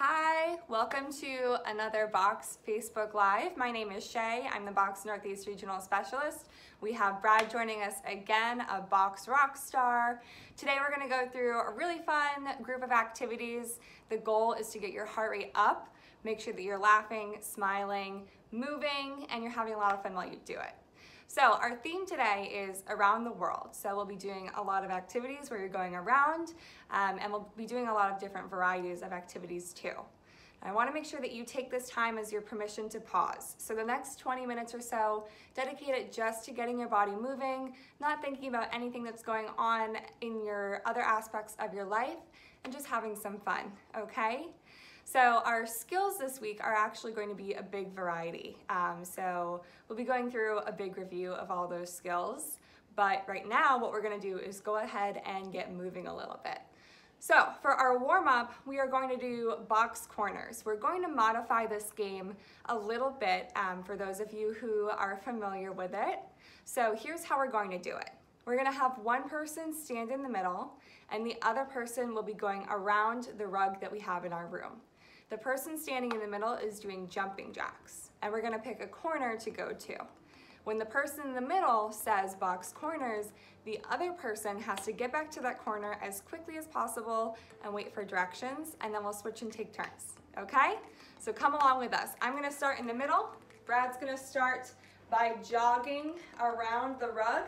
Hi, welcome to another BOKS Facebook Live. My name is Shea. I'm the BOKS Northeast Regional Specialist. We have Brad joining us again, a BOKS rock star. Today we're going to go through a really fun group of activities. The goal is to get your heart rate up, make sure that you're laughing, smiling, moving, and you're having a lot of fun while you do it. So our theme today is around the world. So we'll be doing a lot of activities where you're going around, and we'll be doing a lot of different varieties of activities too. I want to make sure that you take this time as your permission to pause. So the next 20 minutes or so, dedicate it just to getting your body moving, not thinking about anything that's going on in your other aspects of your life, and just having some fun, okay? So our skills this week are actually going to be a big variety. So we'll be going through a big review of all those skills. But right now, what we're going to do is go ahead and get moving a little bit. So for our warm-up, we are going to do box corners. We're going to modify this game a little bit for those of you who are familiar with it. So here's how we're going to do it. We're going to have one person stand in the middle, and the other person will be going around the rug that we have in our room. The person standing in the middle is doing jumping jacks, and we're going to pick a corner to go to. When the person in the middle says box corners, the other person has to get back to that corner as quickly as possible and wait for directions, and then we'll switch and take turns, okay? So come along with us. I'm going to start in the middle. Brad's going to start by jogging around the rug,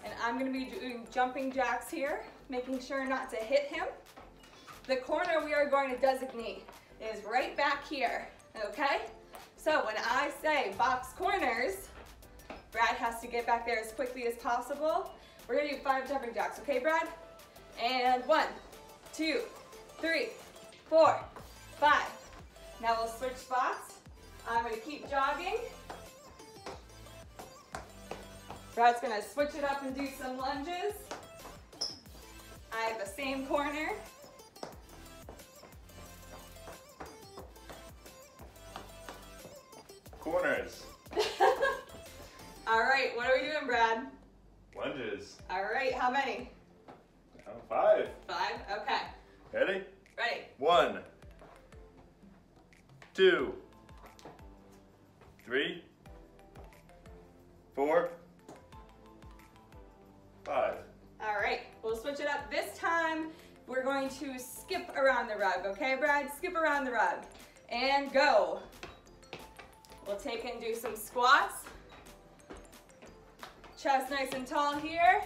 and I'm going to be doing jumping jacks here, making sure not to hit him. The corner we are going to designate is right back here, okay? So when I say box corners, Brad has to get back there as quickly as possible. We're gonna do 5 jumping jacks, okay, Brad? And 1, 2, 3, 4, 5. Now we'll switch spots. I'm gonna keep jogging. Brad's gonna switch it up and do some lunges. I have the same corner. Corners. All right, what are we doing, Brad? Lunges. All right, how many? 5. 5, okay. Ready? Ready. 1, 2, 3, 4, 5. All right, we'll switch it up. This time, we're going to skip around the rug, okay, Brad? Skip around the rug. And go. We'll take and do some squats. Chest nice and tall here.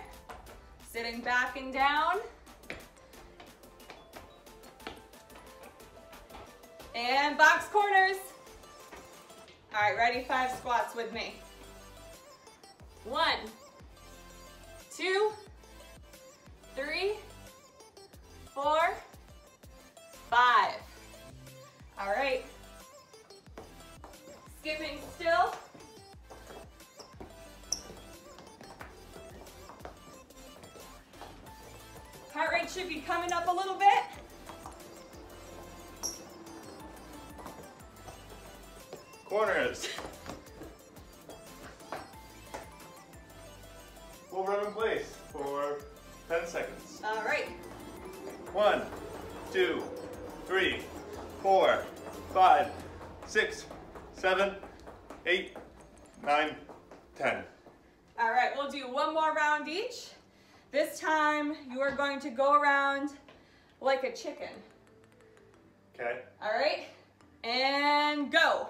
Sitting back and down. And box corners. All right, ready? 5 squats with me. 1, 2, 3, 4, 5. All right. Skipping still. Heart rate should be coming up a little bit. Corners. We'll run in place for 10 seconds. All right. 1, 2, 3, 4, 5, 6, 7, 8, 9, 10. All right, we'll do one more round each. This time, you are going to go around like a chicken. Okay. All right, and go.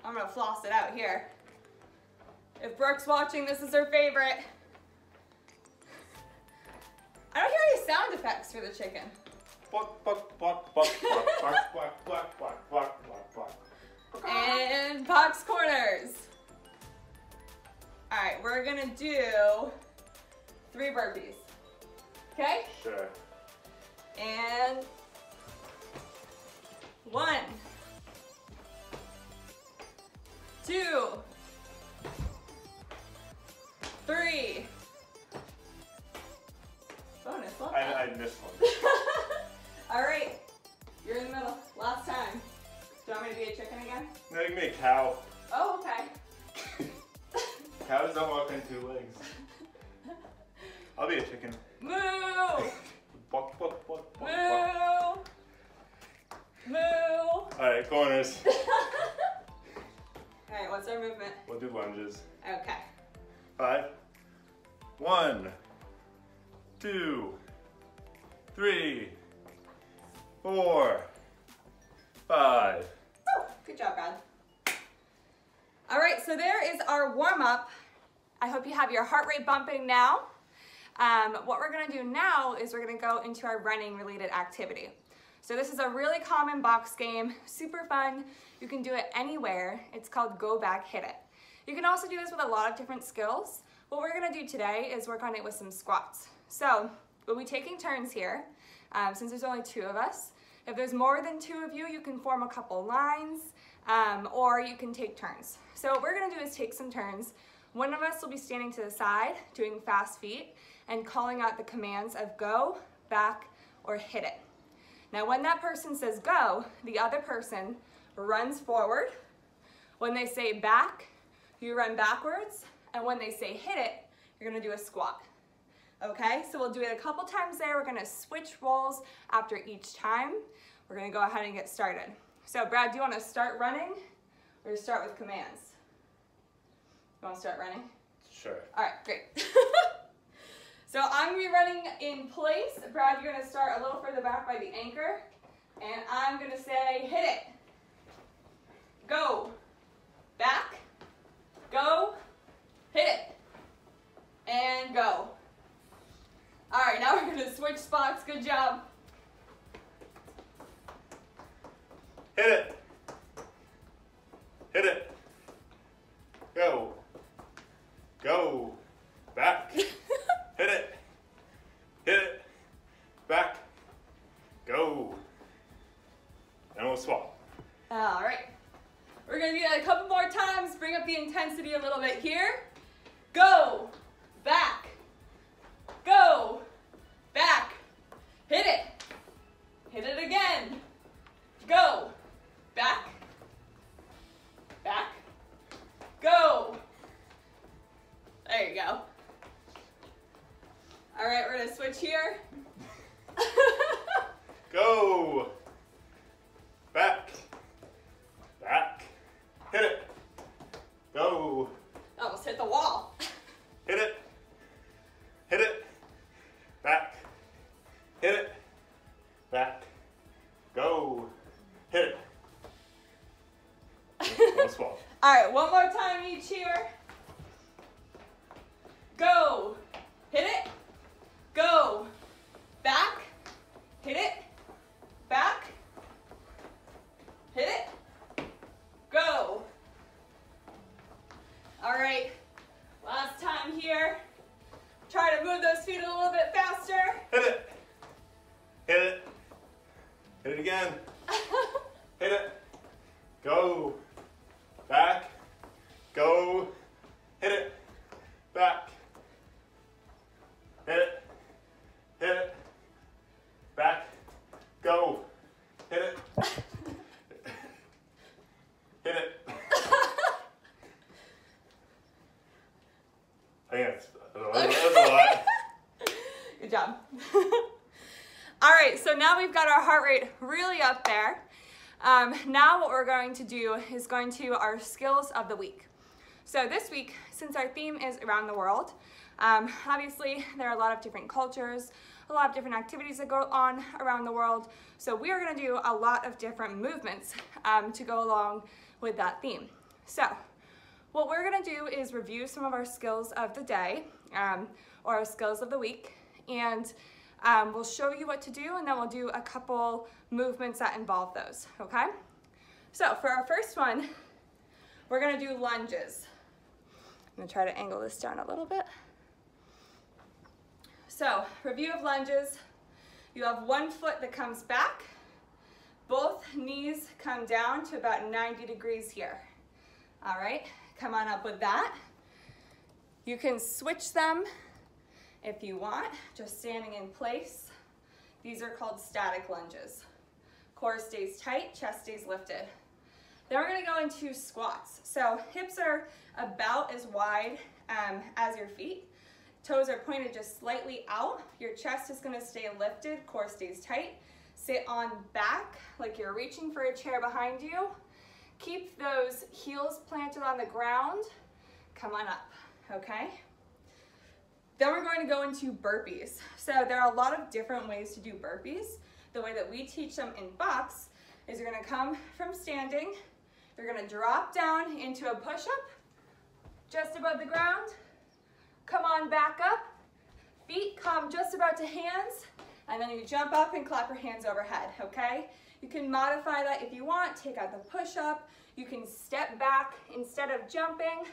I'm gonna floss it out here. If Brooke's watching, this is her favorite. I don't hear any sound effects for the chicken. Buck, buck, buck, buck, buck, buck, buck, buck, buck, buck, buck, buck. And box corners. All right, we're gonna do 3 burpees. Okay? Sure. And 1, 2, 3. Bonus, love that. I missed one. All right, you're in the middle. Last time. Do you want me to be a chicken again? No, you can be a cow. Oh, okay. Cows don't walk on 2 legs. I'll be a chicken. Moo! Buck, buck, buck, buck, Moo! buck. Moo! All right, corners. All right, what's our movement? We'll do lunges. Okay. 5. 1, 2, 3, 4, 5. Good job, Brad. All right, so there is our warm up. I hope you have your heart rate bumping now. What we're gonna do now is we're gonna go into our running related activity. So this is a really common box game, super fun. You can do it anywhere. It's called Go Back, Hit It. You can also do this with a lot of different skills. What we're gonna do today is work on it with some squats. So we'll be taking turns here, since there's only 2 of us. If there's more than 2 of you, you can form a couple lines, or you can take turns. So what we're gonna do is take some turns. One of us will be standing to the side, doing fast feet, and calling out the commands of go, back, or hit it. Now when that person says go, the other person runs forward. When they say back, you run backwards, and when they say hit it, you're gonna do a squat. Okay, so we'll do it a couple times there. We're gonna switch roles after each time. We're gonna go ahead and get started. So Brad, do you wanna start running or start with commands? You wanna start running? Sure. All right, great. So I'm gonna be running in place. Brad, you're gonna start a little further back by the anchor, and I'm gonna say hit it. Go, back, go, hit it, and go. All right, now we're gonna switch spots. Good job. Hit it. Hit it. Go. Go. Back. Hit it. Hit it. Back. Go. And we'll swap. All right. We're gonna do that a couple more times. Bring up the intensity a little bit here. Go. Back. Go. Back. Hit it. Hit it again. Go. Back. Back. Go. There you go. All right, we're gonna switch here. Go. Back. Back. Hit it. Go. Almost hit the wall. Hit it. Hit it. Back. Hit it. Back. Go. Hit it. Let's swap. All right, one more time each here. Go. Hit it. Go. Back. Hit it. Back. Hit it. Go. All right, last time here. Try to move those feet a little bit faster. Hit it. Hit it. Hit it again. Hit it. Go. Back. Go. Hit it. Back. Hit it. Hit it. Back. Go. Hit it. Hit it. I think that's a lot. Good job. All right, so now we've got our heart rate really up there. Now what we're going to do is going to our skills of the week. So this week, since our theme is around the world, obviously there are a lot of different cultures, a lot of different activities that go on around the world. So we are gonna do a lot of different movements to go along with that theme. So what we're gonna do is review some of our skills of the day, or our skills of the week, and we'll show you what to do, and then we'll do a couple movements that involve those, okay? So for our first one, we're gonna do lunges. I'm gonna try to angle this down a little bit. So, review of lunges. You have one foot that comes back. Both knees come down to about 90 degrees here. All right, come on up with that. You can switch them if you want, just standing in place. These are called static lunges. Core stays tight, chest stays lifted. Then we're gonna go into squats. So hips are about as wide as your feet. Toes are pointed just slightly out. Your chest is gonna stay lifted, core stays tight. Sit on back like you're reaching for a chair behind you. Keep those heels planted on the ground. Come on up, okay? Then we're going to go into burpees. So there are a lot of different ways to do burpees. The way that we teach them in BOKS is you're gonna come from standing, you're gonna drop down into a push-up, just above the ground. Come on back up, feet come just about to hands, and then you jump up and clap your hands overhead, okay? You can modify that if you want, take out the push-up, you can step back instead of jumping.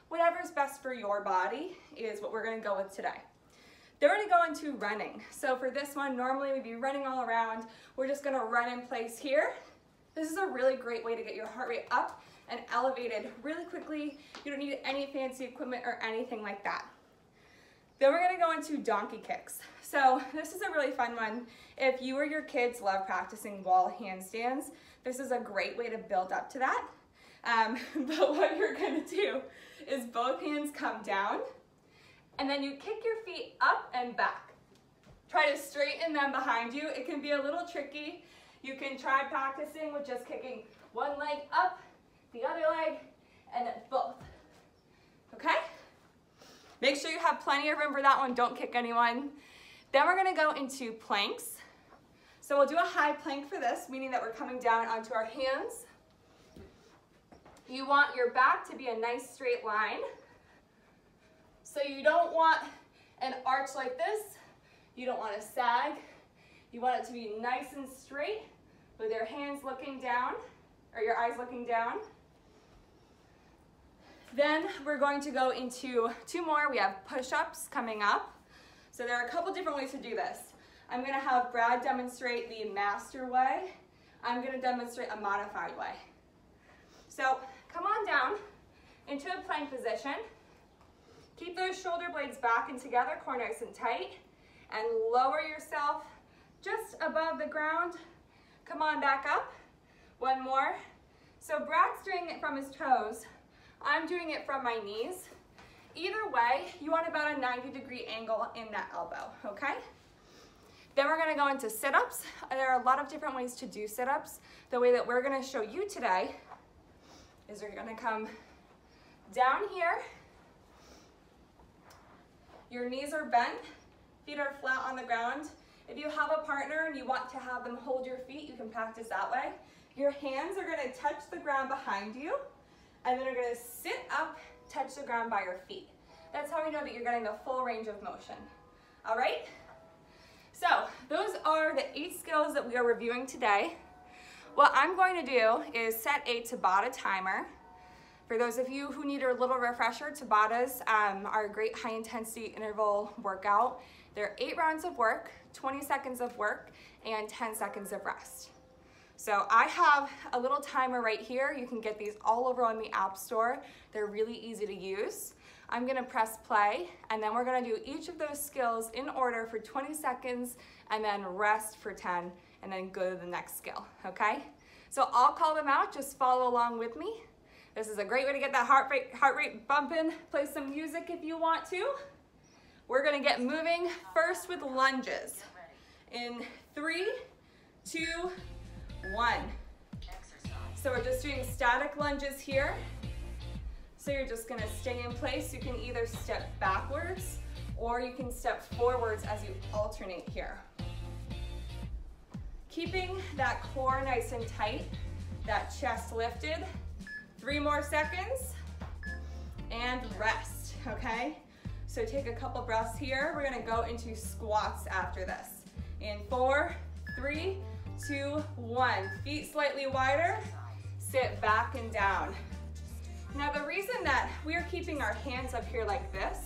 Whatever's best for your body is what we're gonna go with today. Then we're gonna go into running. So for this one, normally we'd be running all around. We're just gonna run in place here. This is a really great way to get your heart rate up and elevated really quickly. You don't need any fancy equipment or anything like that. Then we're gonna go into donkey kicks. So this is a really fun one. If you or your kids love practicing wall handstands, this is a great way to build up to that. But what you're gonna do is both hands come down, and then you kick your feet up and back. Try to straighten them behind you. It can be a little tricky. You can try practicing with just kicking one leg up, the other leg, and then both, okay? Make sure you have plenty of room for that one. Don't kick anyone. Then we're gonna go into planks. So we'll do a high plank for this, meaning that we're coming down onto our hands. You want your back to be a nice straight line. So you don't want an arch like this. You don't want to sag. You want it to be nice and straight with your hands looking down, or your eyes looking down. Then we're going to go into two more. We have push-ups coming up. So there are a couple different ways to do this. I'm going to have Brad demonstrate the master way. I'm going to demonstrate a modified way. So come on down into a plank position. Keep those shoulder blades back and together, core nice and tight, and lower yourself just above the ground. Come on back up. One more. So Brad's doing it from his toes. I'm doing it from my knees. Either way, you want about a 90-degree angle in that elbow, okay? Then we're gonna go into sit-ups. There are a lot of different ways to do sit-ups. The way that we're gonna show you today is you're gonna come down here. Your knees are bent, feet are flat on the ground. If you have a partner and you want to have them hold your feet, you can practice that way. Your hands are gonna touch the ground behind you, and then you're gonna sit up, touch the ground by your feet. That's how we know that you're getting the full range of motion. All right? So those are the 8 skills that we are reviewing today. What I'm going to do is set a Tabata timer. For those of you who need a little refresher, Tabatas are a great high intensity interval workout. They're 8 rounds of work, 20 seconds of work, and 10 seconds of rest. So I have a little timer right here. You can get these all over on the App Store. They're really easy to use. I'm gonna press play, and then we're gonna do each of those skills in order for 20 seconds, and then rest for 10, and then go to the next skill, okay? So I'll call them out, just follow along with me. This is a great way to get that heart rate bumping. Play some music if you want to. We're gonna get moving first with lunges. In 3, 2, 1. So we're just doing static lunges here. So you're just gonna stay in place. You can either step backwards or you can step forwards as you alternate here. Keeping that core nice and tight, that chest lifted. 3 more seconds and rest, okay? So take a couple breaths here. We're gonna go into squats after this. In 4, 3, 2, 1. Feet slightly wider, sit back and down. Now the reason that we're keeping our hands up here like this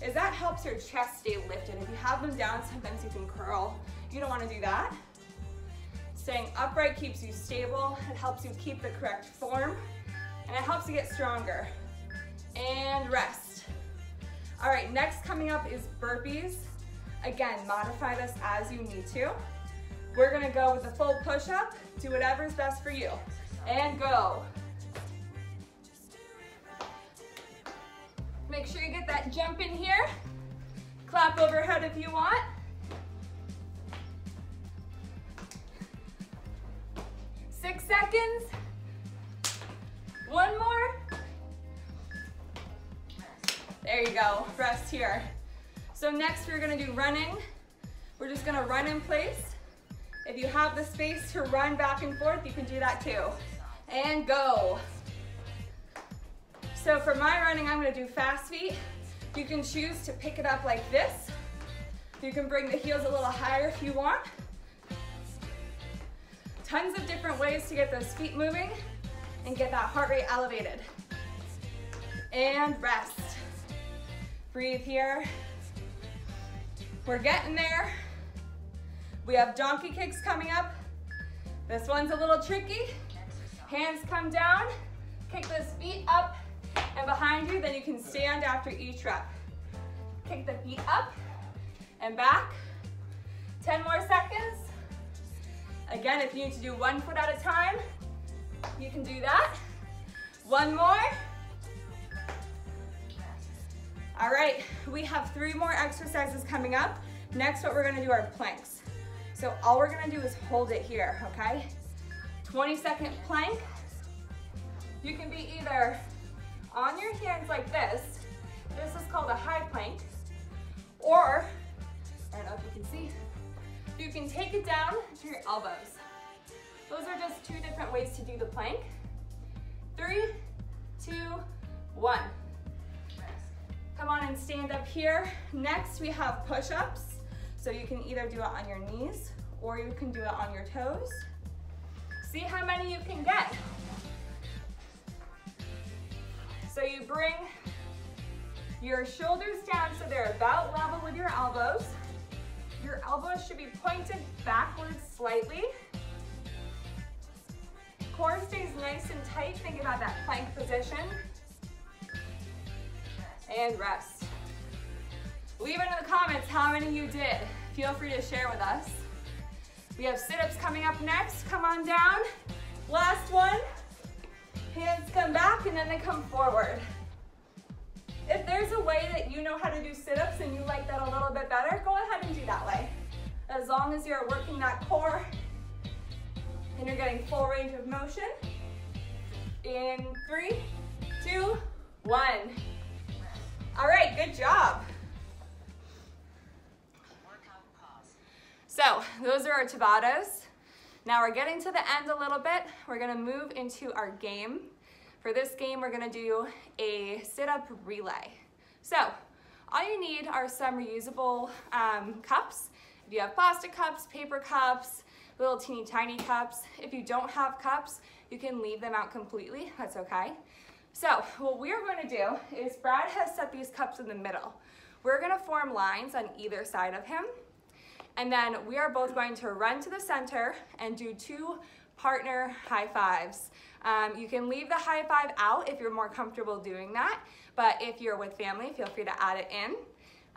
is that helps your chest stay lifted. If you have them down, sometimes you can curl. You don't want to do that. Staying upright keeps you stable. It helps you keep the correct form, and it helps you get stronger. And rest. All right, next coming up is burpees. Again, modify this as you need to. We're gonna go with the full push-up. Do whatever's best for you. And go. Make sure you get that jump in here. Clap overhead if you want. Six seconds. One more. There you go, rest here. So next we're gonna do running. We're just gonna run in place. If you have the space to run back and forth, you can do that too. And go. So for my running, I'm gonna do fast feet. You can choose to pick it up like this. You can bring the heels a little higher if you want. Tons of different ways to get those feet moving and get that heart rate elevated. And rest. Breathe here. We're getting there. We have donkey kicks coming up. This one's a little tricky. Hands come down, kick those feet up and behind you, then you can stand after each rep. Kick the feet up and back. 10 more seconds. Again, if you need to do 1 foot at a time, you can do that. One more. All right, we have 3 more exercises coming up. Next, what we're gonna do are planks. So all we're gonna do is hold it here, okay? 20-second plank. You can be either on your hands like this. This is called a high plank. Or, I don't know if you can see, you can take it down to your elbows. Those are just 2 different ways to do the plank. 3, 2, 1. Come on and stand up here. Next, we have push-ups. So you can either do it on your knees or you can do it on your toes. See how many you can get. So you bring your shoulders down so they're about level with your elbows. Your elbows should be pointed backwards slightly. Core stays nice and tight. Think about that plank position. And rest. Leave it in the comments how many you did. Feel free to share with us. We have sit-ups coming up next. Come on down. Last one. Hands come back and then they come forward. If there's a way that you know how to do sit-ups and you like that a little bit better, go ahead and do that way. As long as you're working that core and you're getting full range of motion. In 3, 2, 1. All right, good job. So those are our Tabatas. Now we're getting to the end a little bit. We're gonna move into our game. For this game, we're gonna do a sit-up relay. So all you need are some reusable cups. If you have plastic cups, paper cups, little teeny tiny cups. If you don't have cups, you can leave them out completely, that's okay. So what we're going to do is Brad has set these cups in the middle. We're going to form lines on either side of him. And then we are both going to run to the center and do 2 partner high fives. You can leave the high five out if you're more comfortable doing that. But if you're with family, feel free to add it in.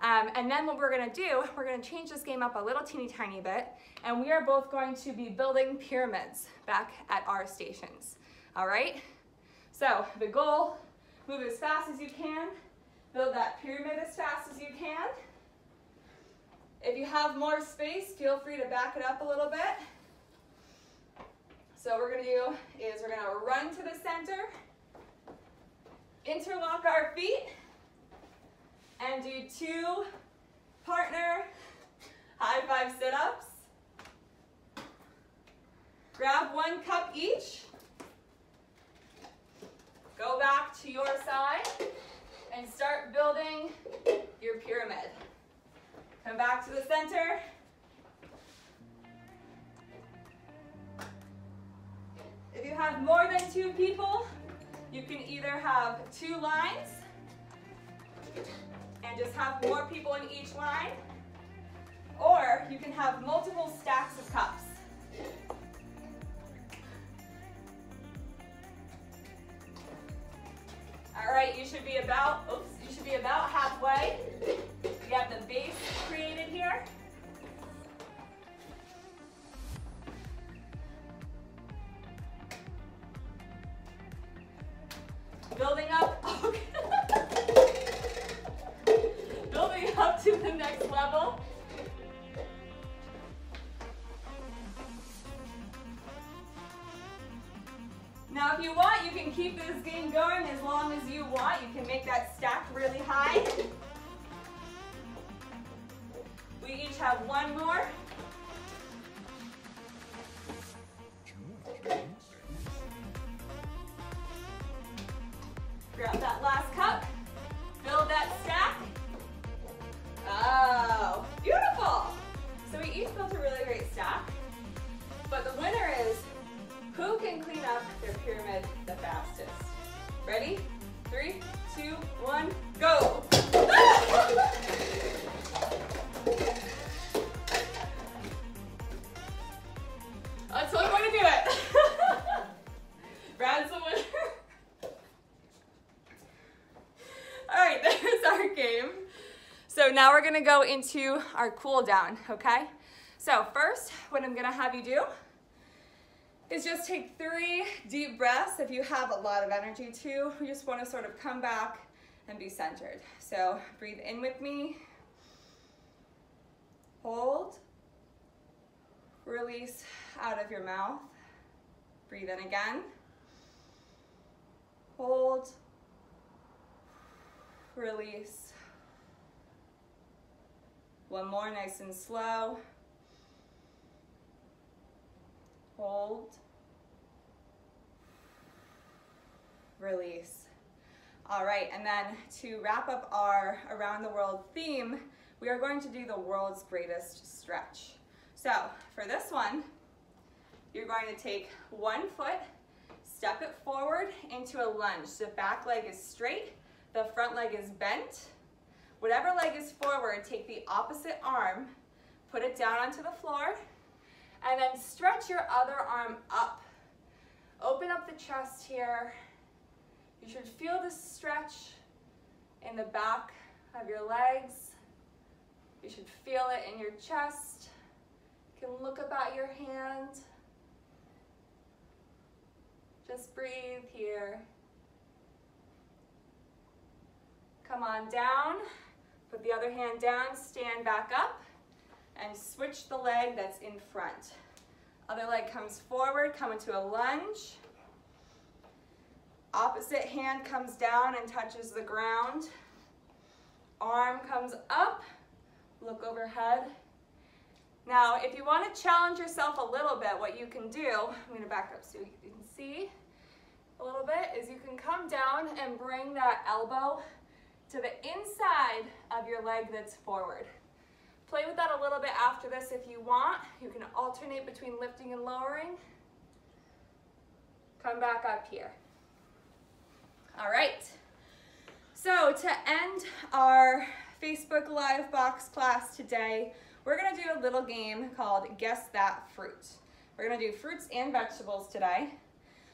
And then what we're going to do, we're going to change this game up a little teeny tiny bit. And we are both going to be building pyramids back at our stations. All right? So the goal, move as fast as you can, build that pyramid as fast as you can. If you have more space, feel free to back it up a little bit. So what we're gonna do is we're gonna run to the center, interlock our feet, and do 2 partner high five sit-ups. Grab 1 cup each. Go back to your side and start building your pyramid. Come back to the center. If you have more than 2 people, you can either have 2 lines and just have more people in each line, or you can have multiple stacks of cups. All right, you should be about halfway. We have the base created here. Building up, building up to the next game going as long as you want. You can make that stack really high. We each have one more. Grab that last cup. Build that stack. Oh, beautiful. So we each built a really great stack. But the winner is who can clean up their pyramid the fastest. Ready? 3, 2, 1, go. That's one way to do it. Brad's the winner. All right, there's our game. So now we're gonna go into our cool down, okay? So first, what I'm gonna have you do is just take 3 deep breaths. If you have a lot of energy too, you just wanna sort of come back and be centered. So breathe in with me. Hold. Release out of your mouth. Breathe in again. Hold. Release. One more, nice and slow. Hold. Release. All right, and then to wrap up our Around the World theme, we are going to do the world's greatest stretch. So for this one, you're going to take one foot, step it forward into a lunge. The back leg is straight, the front leg is bent. Whatever leg is forward, take the opposite arm, put it down onto the floor, and then stretch your other arm up. Open up the chest here. You should feel the stretch in the back of your legs. You should feel it in your chest. You can look up at your hand. Just breathe here. Come on down. Put the other hand down, stand back up, and switch the leg that's in front. Other leg comes forward, come into a lunge. Opposite hand comes down and touches the ground. Arm comes up, look overhead. Now, if you want to challenge yourself a little bit, what you can do, I'm going to back up so you can see a little bit, is you can come down and bring that elbow to the inside of your leg that's forward. Play with that a little bit after this if you want. You can alternate between lifting and lowering. Come back up here. All right. So to end our Facebook Live box class today, we're gonna do a little game called Guess That Fruit. We're gonna do fruits and vegetables today.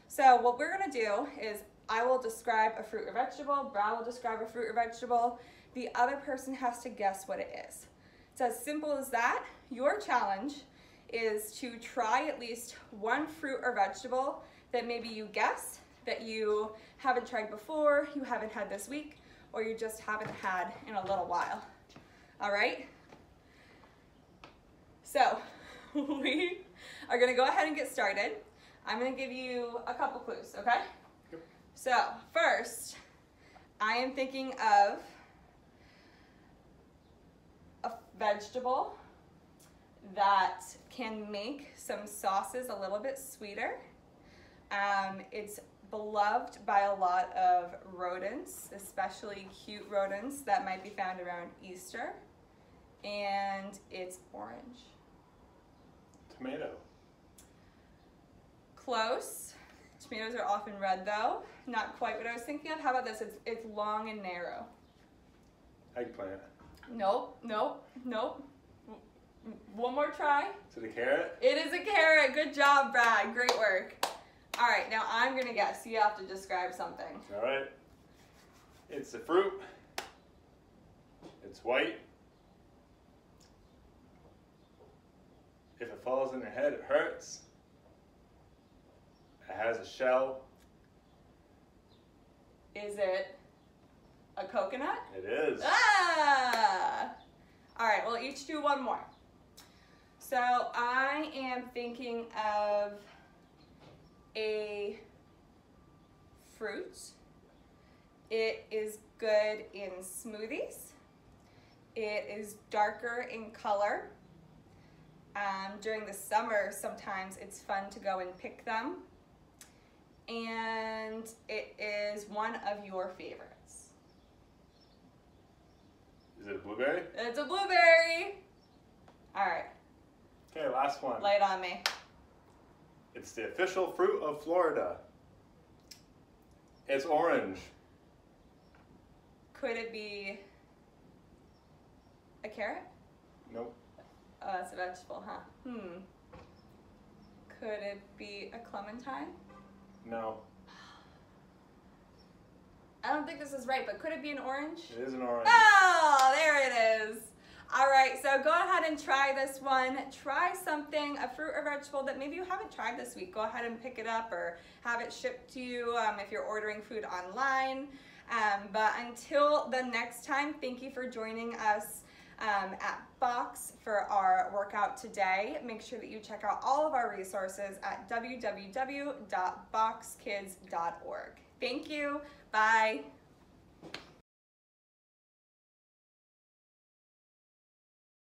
So what we're gonna do is I will describe a fruit or vegetable, Brad will describe a fruit or vegetable. The other person has to guess what it is. It's as simple as that. Your challenge is to try at least one fruit or vegetable that maybe you guessed, that you haven't tried before, you haven't had this week, or you just haven't had in a little while. All right? So we are gonna go ahead and get started. I'm gonna give you a couple clues, okay? Yep. So first, I am thinking of a vegetable that can make some sauces a little bit sweeter. It's beloved by a lot of rodents, especially cute rodents that might be found around Easter. And it's orange. Tomato. Close. Tomatoes are often red though. Not quite what I was thinking of. How about this? It's long and narrow. Eggplant. Nope, nope, nope. One more try. Is it a carrot? It is a carrot. Good job, Brad. Great work. All right, now I'm gonna guess. You have to describe something. All right. It's a fruit. It's white. If it falls in your head, it hurts. It has a shell. Is it a coconut? It is. Ah! All right, we'll each do one more. So I am thinking of a fruit. It is good in smoothies. It is darker in color. During the summer, sometimes it's fun to go and pick them. And it is one of your favorites. Is it a blueberry? It's a blueberry. All right. Okay, last one. Lay it on me. It's the official fruit of Florida. It's orange. Could it be a carrot? Nope. Oh, it's a vegetable, huh? Could it be a clementine? No. I don't think this is right, but could it be an orange? It is an orange. Oh, there it is. All right, so go ahead and try this one. Try something, a fruit or vegetable that maybe you haven't tried this week. Go ahead and pick it up or have it shipped to you if you're ordering food online. But until the next time, thank you for joining us at BOKS for our workout today. Make sure that you check out all of our resources at www.bokskids.org. Thank you. Bye.